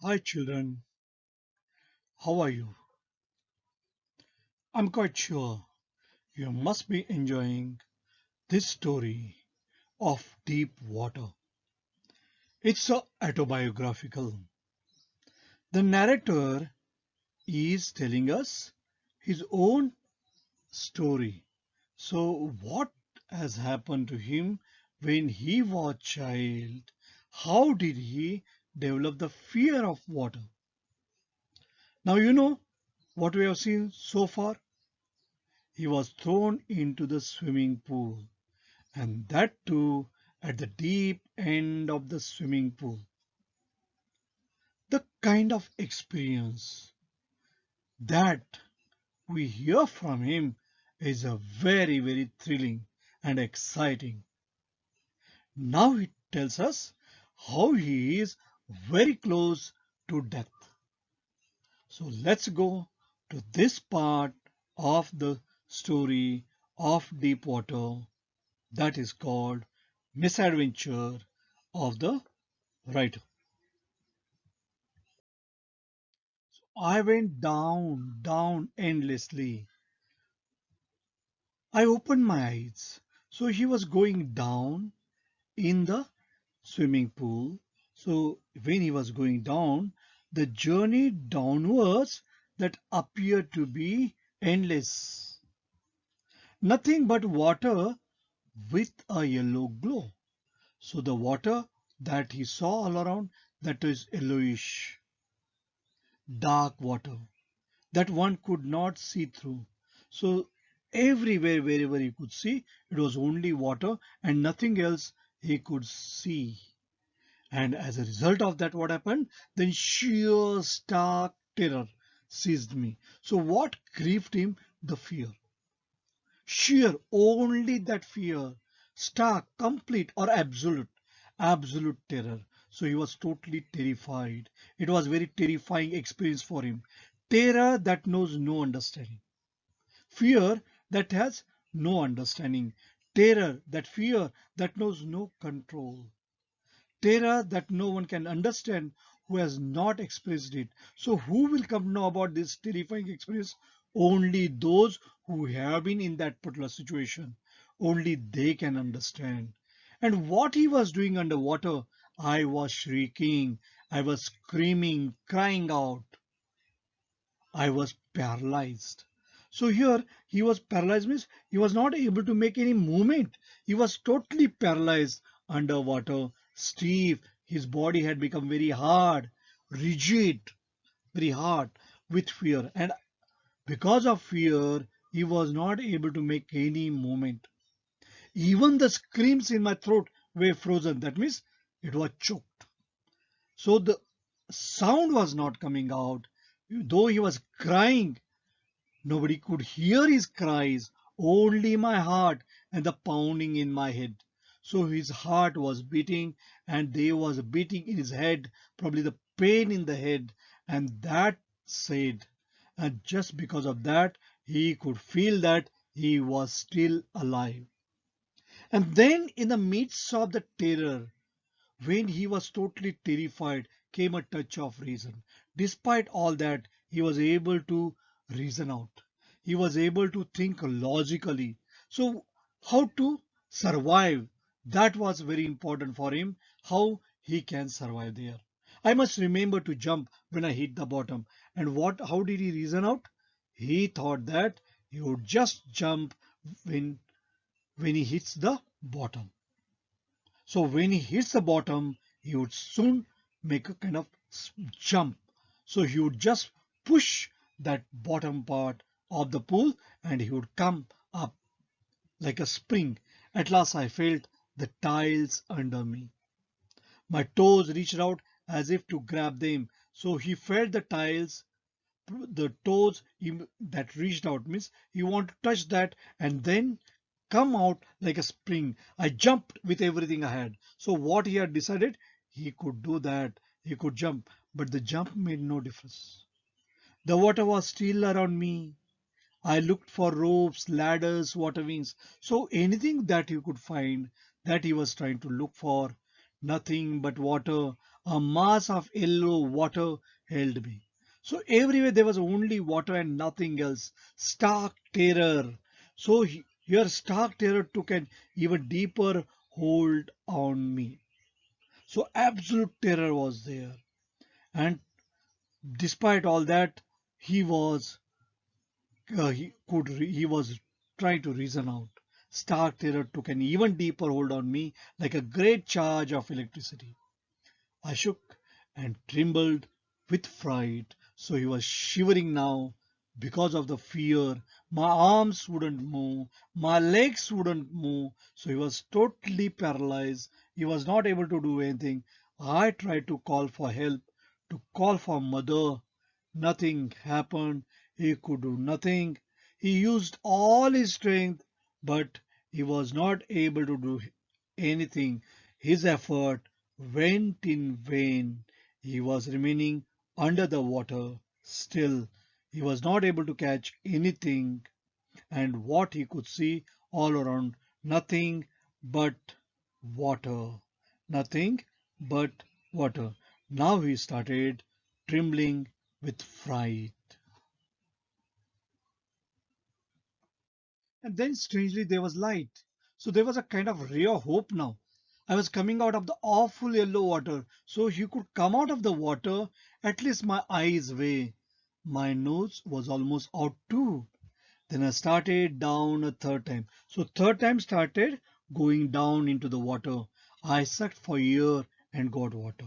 Hi children, how are you? I'm quite sure you must be enjoying this story of deep water. It's so autobiographical. The narrator is telling us his own story. So what has happened to him when he was child? How did he develop the fear of water? Now you know what we have seen so far. He was thrown into the swimming pool, and that too at the deep end of the swimming pool. The kind of experience that we hear from him is a very thrilling and exciting. Now he tells us how he is very close to death. So let's go to this part of the story of deep water that is called Misadventure of the Writer. I went down endlessly. I opened my eyes. So he was going down in the swimming pool. So when he was going down, the journey downwards that appeared to be endless. Nothing but water with a yellow glow. So the water that he saw all around, that is yellowish, dark water that one could not see through. So everywhere, wherever he could see, it was only water and nothing else he could see. And as a result of that, what happened? Then sheer stark terror seized me. So what grieved him? The fear. Sheer, only that fear. Stark, complete or absolute. Absolute terror. So he was totally terrified. It was very terrifying experience for him. Terror that knows no understanding. Fear that has no understanding. Terror, that fear that knows no control. Terror that no one can understand who has not experienced it. So who will come to know about this terrifying experience? Only those who have been in that particular situation. Only they can understand. And what he was doing underwater, I was shrieking, I was screaming, crying out. I was paralyzed. So here he was paralyzed means he was not able to make any movement. He was totally paralyzed underwater, stiff. His body had become very hard, rigid, very hard with fear. And because of fear, he was not able to make any movement. Even the screams in my throat were frozen. That means it was choked. So the sound was not coming out. Though he was crying, nobody could hear his cries, only my heart and the pounding in my head. So his heart was beating and there was a beating in his head, probably the pain in the head, and that said, and just because of that, he could feel that he was still alive. And then in the midst of the terror, when he was totally terrified, came a touch of reason. Despite all that, he was able to reason out. He was able to think logically. So, how to survive? That was very important for him. How he can survive there. I must remember to jump when I hit the bottom. And what? How did he reason out? He thought that he would just jump when when he hits the bottom. So when he hits the bottom, he would soon make a kind of jump. So he would just push that bottom part of the pool and he would come up like a spring. At last I felt the tiles under me. My toes reached out as if to grab them. So he felt the toes that reached out means he want to touch that and then come out like a spring. I jumped with everything I had. So what he had decided, he could do that. He could jump, but the jump made no difference. The water was still around me. I looked for ropes, ladders, water wings. So anything that he could find that he was trying to look for, nothing but water. A mass of yellow water held me. So everywhere there was only water and nothing else. Stark terror. So here stark terror took an even deeper hold on me. So absolute terror was there. And despite all that, he was he was trying to reason out. Stark terror took an even deeper hold on me like a great charge of electricity. I shook and trembled with fright, so he was shivering now because of the fear. My arms wouldn't move, my legs wouldn't move, so he was totally paralyzed. He was not able to do anything. I tried to call for help, to call for mother. Nothing happened. He could do nothing. He used all his strength, but he was not able to do anything. His effort went in vain. He was remaining under the water. Still, he was not able to catch anything, and what he could see all around, nothing but water. Nothing but water. Now he started trembling with fright. And then strangely there was light. So there was a kind of ray of hope now. I was coming out of the awful yellow water. So he could come out of the water, at least my eyes way. My nose was almost out too. Then I started down a third time. So third time started going down into the water. I sucked for air and got water.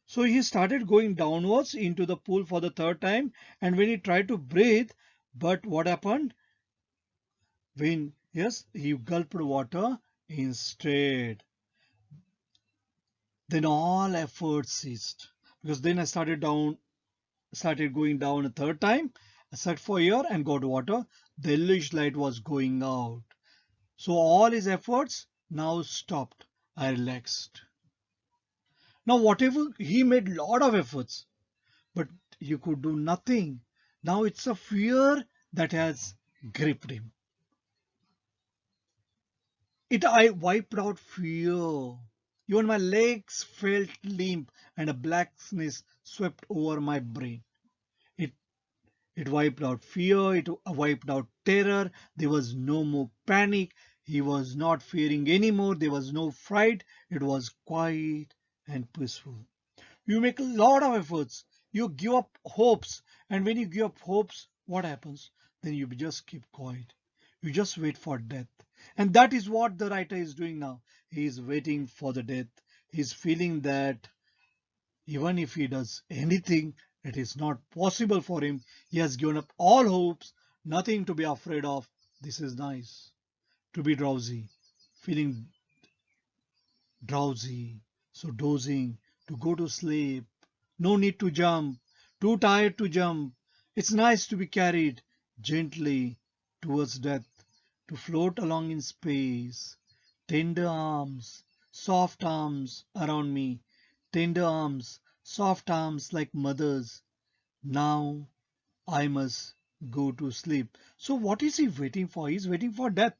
So he started going downwards into the pool for the third time. And when he tried to breathe, but what happened? When, yes, he gulped water instead. Then all efforts ceased. Because then I started going down a third time. I sat for air and got water. The yellowish light was going out. So all his efforts now stopped. I relaxed. Now whatever he made lot of efforts, but he could do nothing. Now it's a fear that has gripped him. I wiped out fear. Even my legs felt limp and a blackness swept over my brain. It it wiped out fear, it wiped out terror. There was no more panic. He was not fearing anymore. There was no fright. It was quiet and peaceful. You make a lot of efforts. You give up hopes. And when you give up hopes, what happens? Then you just keep quiet. You just wait for death. And that is what the writer is doing now. He is waiting for the death. He is feeling that even if he does anything, it is not possible for him. He has given up all hopes, nothing to be afraid of. This is nice. To be drowsy, feeling drowsy, so dozing, to go to sleep. No need to jump, too tired to jump. It's nice to be carried gently towards death, to float along in space. Tender arms around me, tender arms, soft arms like mothers. Now I must go to sleep. So what is he waiting for? He's waiting for death.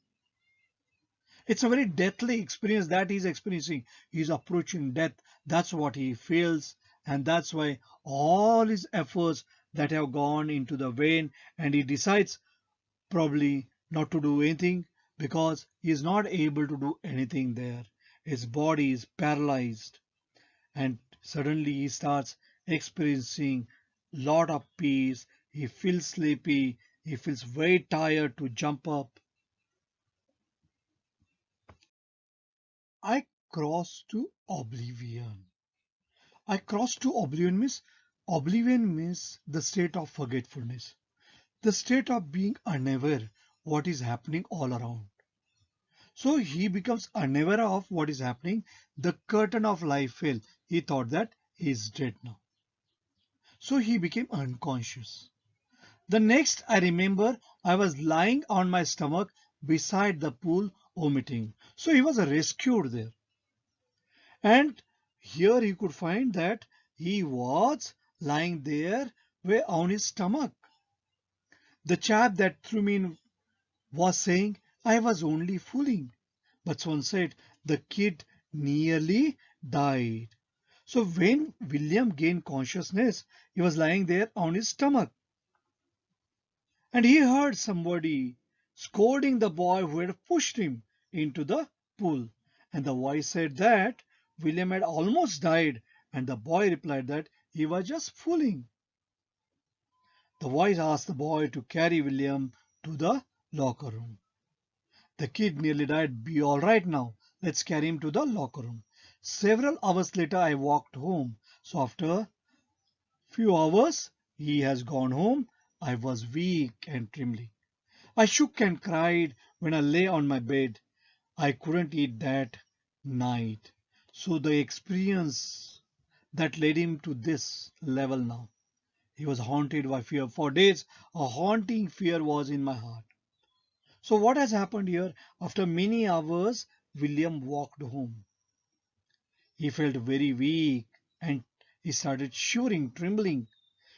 It's a very deathly experience that he's experiencing. He's approaching death. That's what he feels. And that's why all his efforts that have gone into the vein, and he decides probably not to do anything because he is not able to do anything there. His body is paralyzed, and suddenly he starts experiencing lot of peace. He feels sleepy. He feels very tired to jump up. I crossed to oblivion. Oblivion means the state of forgetfulness, the state of being unaware what is happening all around. So he becomes unaware of what is happening. The curtain of life fell. He thought that he is dead now. So he became unconscious. The next I remember, I was lying on my stomach beside the pool vomiting. So he was rescued there. And here he could find that he was lying there on his stomach. The chap that threw me in was saying I was only fooling. But someone said the kid nearly died. So when William gained consciousness, he was lying there on his stomach, and he heard somebody scolding the boy who had pushed him into the pool. And the voice said that William had almost died, and the boy replied that he was just fooling. The voice asked the boy to carry William to the locker room. The kid nearly died. Be all right now. Let's carry him to the locker room. Several hours later, I walked home. So after few hours, he has gone home. I was weak and trembling. I shook and cried when I lay on my bed. I couldn't eat that night. So the experience that led him to this level now. He was haunted by fear. For days, a haunting fear was in my heart. So what has happened here? After many hours, William walked home. He felt very weak and he started shivering, trembling.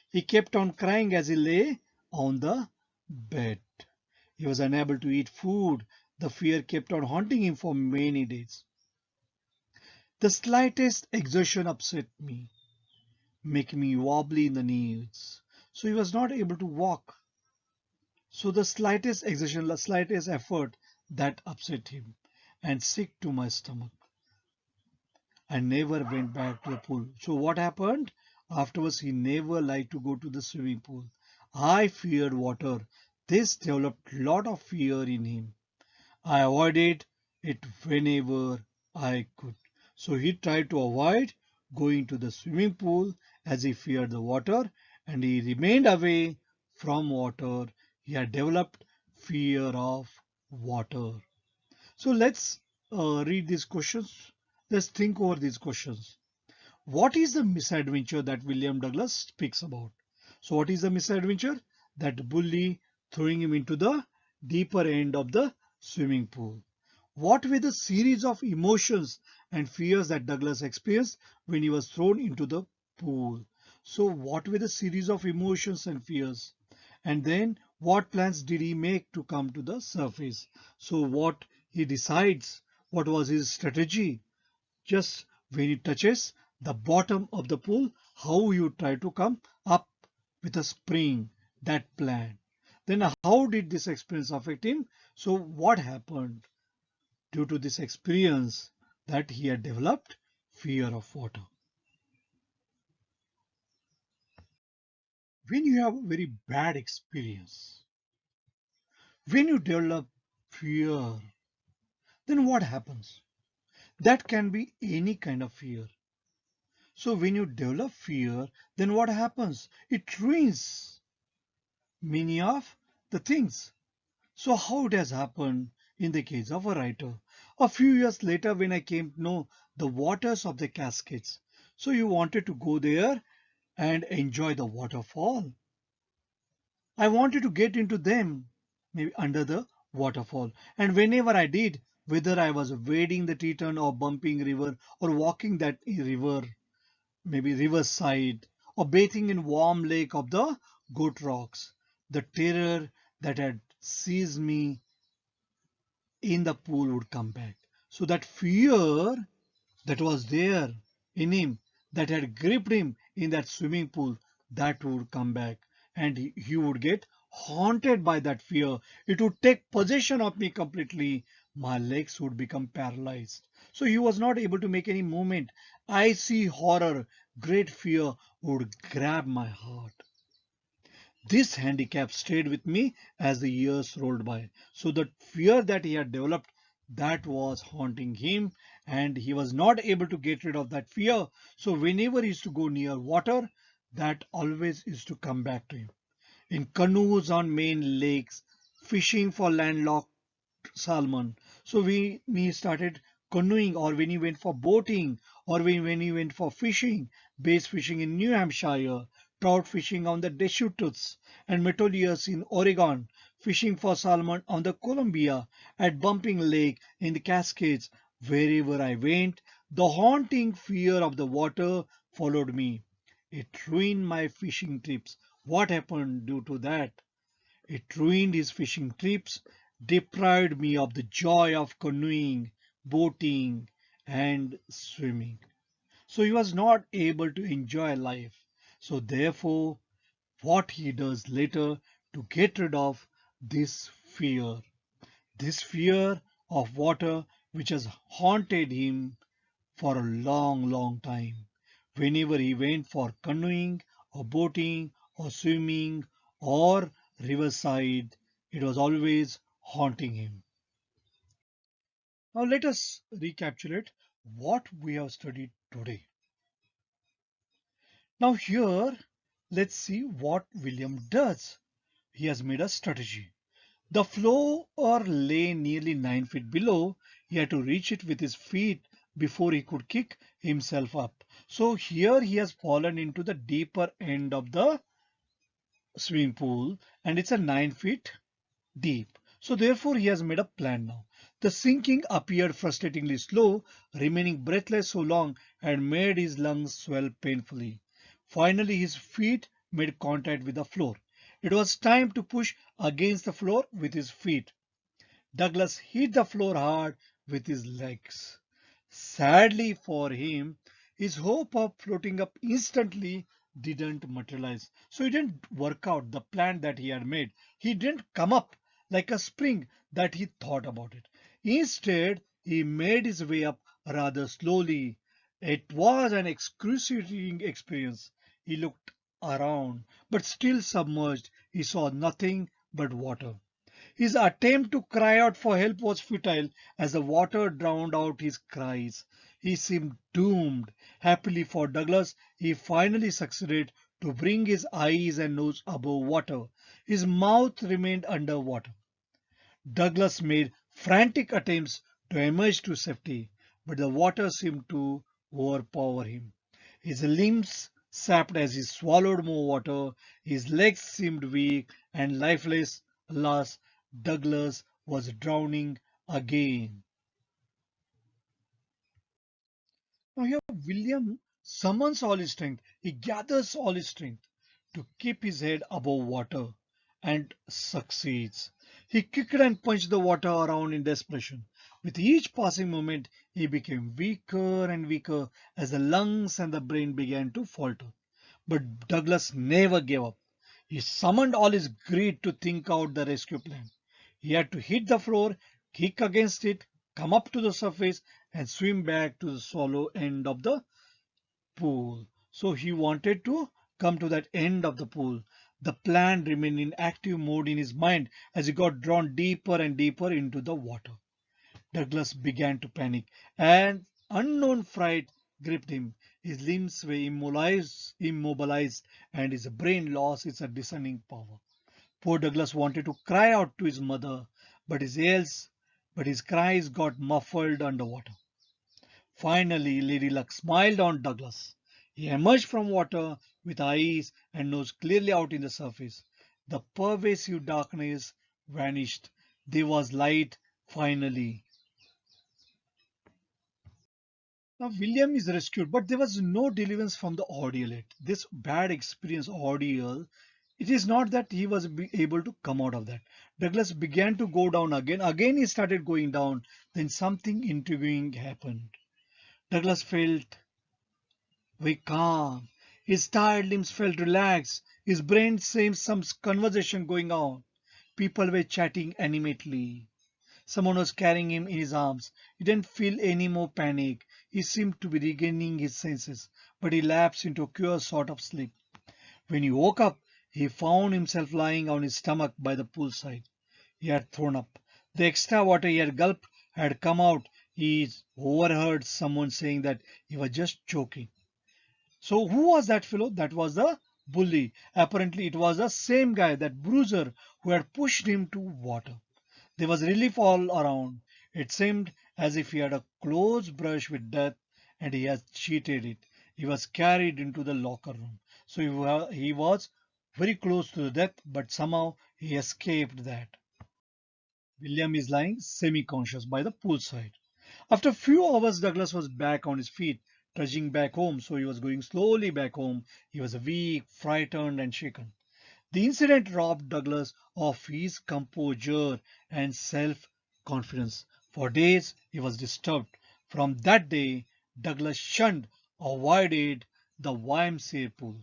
He kept on crying as he lay on the bed. He was unable to eat food. The fear kept on haunting him for many days. The slightest exertion upset me, making me wobbly in the knees. So he was not able to walk. So the slightest exertion, the slightest effort that upset him and sick to my stomach. I never went back to the pool. So what happened? Afterwards, he never liked to go to the swimming pool. I feared water. This developed a lot of fear in him. I avoided it whenever I could. So he tried to avoid going to the swimming pool as he feared the water, and he remained away from water. He had developed fear of water. So let's read these questions. Let's think over these questions. What is the misadventure that William Douglas speaks about? So what is the misadventure? That bully throwing him into the deeper end of the swimming pool. What were the series of emotions and fears that Douglas experienced when he was thrown into the pool? So what were the series of emotions and fears? And then what plans did he make to come to the surface? So what he decides, what was his strategy? Just when he touches the bottom of the pool, how you try to come up with a spring, that plan. Then how did this experience affect him? So what happened due to this experience that he had developed fear of water? When you have a very bad experience, when you develop fear, then what happens? That can be any kind of fear. So when you develop fear, then what happens? It ruins many of the things. So how it has happened in the case of a writer. A few years later when I came to know the waters of the Cascades. So you wanted to go there and enjoy the waterfall. I wanted to get into them, maybe under the waterfall. And whenever I did, whether I was wading the Teton or bumping river or walking that river, maybe riverside, or bathing in warm lake of the Goat Rocks, the terror that had seized me in the pool would come back. So that fear that was there in him, that had gripped him in that swimming pool, that would come back, and he would get haunted by that fear. It would take possession of me completely. My legs would become paralyzed. So he was not able to make any movement. I see horror, great fear would grab my heart. This handicap stayed with me as the years rolled by. So the fear that he had developed, that was haunting him, and he was not able to get rid of that fear. So whenever he used to go near water, that always used to come back to him. In canoes on main lakes, fishing for landlocked salmon. So we started canoeing, or when he went for boating, or when he went for fishing, bass fishing in New Hampshire, trout fishing on the Deschutes and Metolius in Oregon, fishing for salmon on the Columbia, at Bumping Lake in the Cascades. Wherever I went, the haunting fear of the water followed me. It ruined my fishing trips. What happened due to that? It ruined his fishing trips, deprived me of the joy of canoeing, boating, and swimming. So he was not able to enjoy life. So therefore, what he does later to get rid of this fear of water which has haunted him for a long, long time. Whenever he went for canoeing or boating or swimming or riverside, it was always haunting him. Now let us recapitulate what we have studied today. Now here, let's see what William does. He has made a strategy. The floor lay nearly 9 feet below. He had to reach it with his feet before he could kick himself up. So here he has fallen into the deeper end of the swimming pool and it's a 9 feet deep. So therefore he has made a plan now. The sinking appeared frustratingly slow, remaining breathless so long had made his lungs swell painfully. Finally his feet made contact with the floor. It was time to push against the floor with his feet. Douglas hit the floor hard with his legs. Sadly for him, his hope of floating up instantly didn't materialize. So he didn't work out the plan that he had made. He didn't come up like a spring that he thought about it. Instead, he made his way up rather slowly. It was an excruciating experience. He looked around, but still submerged, he saw nothing but water. His attempt to cry out for help was futile as the water drowned out his cries. He seemed doomed. Happily for Douglas, he finally succeeded to bring his eyes and nose above water. His mouth remained under water. Douglas made frantic attempts to emerge to safety, but the water seemed to overpower him. His limbs sapped as he swallowed more water, his legs seemed weak and lifeless. Alas, Douglas was drowning again. Now here William summons all his strength. He gathers all his strength to keep his head above water and succeeds. He kicked and punched the water around in desperation. With each passing moment, he became weaker and weaker as the lungs and the brain began to falter. But Douglas never gave up. He summoned all his greed to think out the rescue plan. He had to hit the floor, kick against it, come up to the surface, and swim back to the shallow end of the pool. So he wanted to come to that end of the pool. The plan remained in active mode in his mind as he got drawn deeper and deeper into the water. Douglas began to panic, and unknown fright gripped him. His limbs were immobilized, and his brain lost its discerning power. Poor Douglas wanted to cry out to his mother, but his cries got muffled underwater. Finally, Lady Luck smiled on Douglas. He emerged from water with eyes and nose clearly out in the surface. The pervasive darkness vanished. There was light finally. Now William is rescued, but there was no deliverance from the ordeal yet. This bad experience ordeal, it is not that he was able to come out of that. Douglas began to go down again. Again he started going down. Then something intriguing happened. Douglas felt very calm. His tired limbs felt relaxed. His brain seemed some conversation going on. People were chatting animatedly. Someone was carrying him in his arms. He didn't feel any more panic. He seemed to be regaining his senses, but he lapsed into a curious sort of sleep. When he woke up, he found himself lying on his stomach by the poolside. He had thrown up. The extra water he had gulped had come out. He overheard someone saying that he was just choking. So who was that fellow? That was the bully. Apparently it was the same guy, that bruiser, who had pushed him to water. There was relief all around. It seemed as if he had a close brush with death and he had cheated it. He was carried into the locker room. So he was very close to the death, but somehow he escaped that. William is lying semi-conscious by the poolside. After a few hours, Douglas was back on his feet, trudging back home. So he was going slowly back home. He was weak, frightened, and shaken. The incident robbed Douglas of his composure and self-confidence. For days he was disturbed. From that day, Douglas shunned avoided the YMCA pool.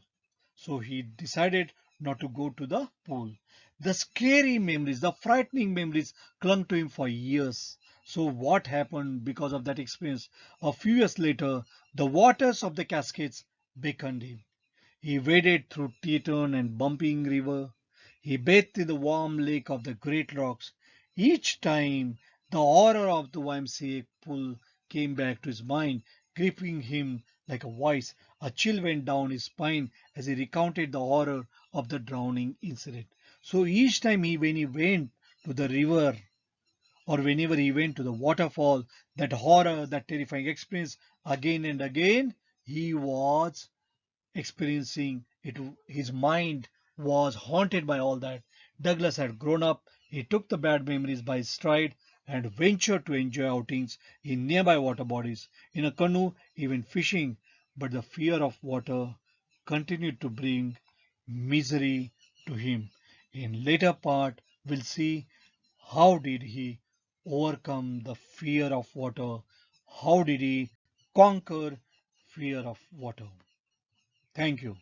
So he decided not to go to the pool. The scary memories, the frightening memories clung to him for years. So what happened because of that experience? A few years later, the waters of the Cascades beckoned him. He waded through Teton and bumping river. He bathed in the warm lake of the Great Rocks. Each time the horror of the YMCA pool came back to his mind, gripping him like a vice. A chill went down his spine as he recounted the horror of the drowning incident. So each time when he went to the river or whenever he went to the waterfall, that horror, that terrifying experience again and again, he was experiencing it. His mind was haunted by all that. Douglas had grown up. He took the bad memories by stride and ventured to enjoy outings in nearby water bodies. In a canoe, he went fishing, but the fear of water continued to bring misery to him. In later part, we'll see how did he overcome the fear of water. How did he conquer fear of water. Thank you.